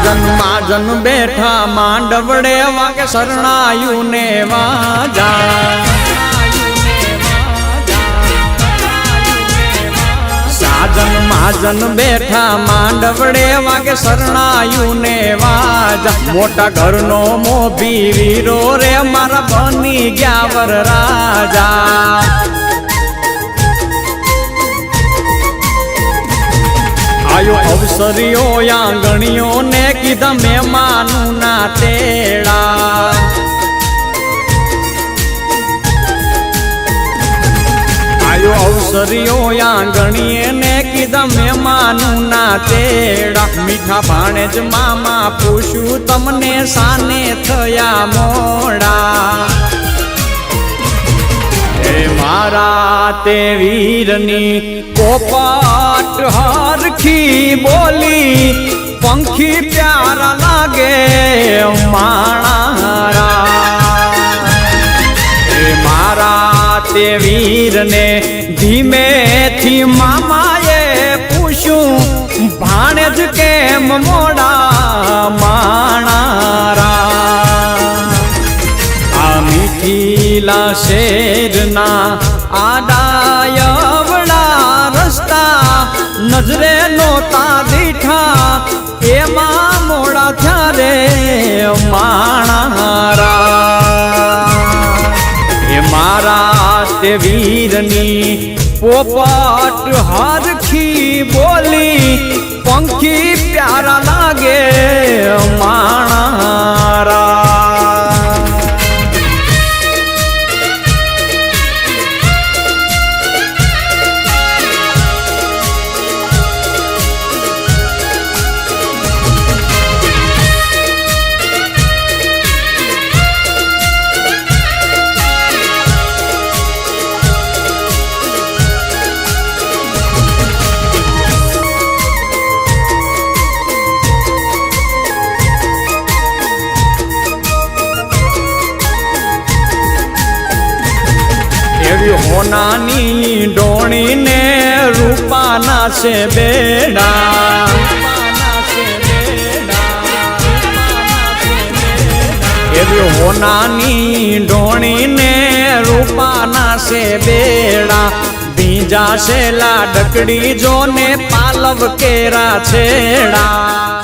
સાજન માજન બેઠા માંડવડે વાગે શરણાયું ને વાજા સાજન માજન બેઠા માંડવડે વાગે શરણાયું ને વાજા મોટા ઘરનો મોભી વીરો રે મારા બની ગયા વર રાજા આયો અવસરીઓ આંગણીઓ ને કીધા મહેમાનું ના તેડા આયો અવસરીઓ આંગણીએ ને કીધા મહેમાનું ના તેડા મીઠા ભાણેજ મામા પૂછું તમને સાને થયા મોડા મારા તે વીરની પોપટ હરખી બોલી પંખી પ્યારા લાગે માણારા મારા તે વીરને ધીમેથી મામાએ પૂછ્યું ભાણેજ કેમ મોડા માણારા મીઠીલા શેરના આડાયવડા રસ્તા નજરે નોતા દીઠા એમાં મોડા થયા રે માણારા એ મારા તે વીરની પોપટ હરખી બોલી પંખી પ્યારા લાગે માણારા હોનાની ડોણી ને રૂપાના છે બેડા એવી હોનાની ડોણી ને રૂપાના છે બેડા બીજા છે લાડકડી જો ને પાલવ કેરા છેડા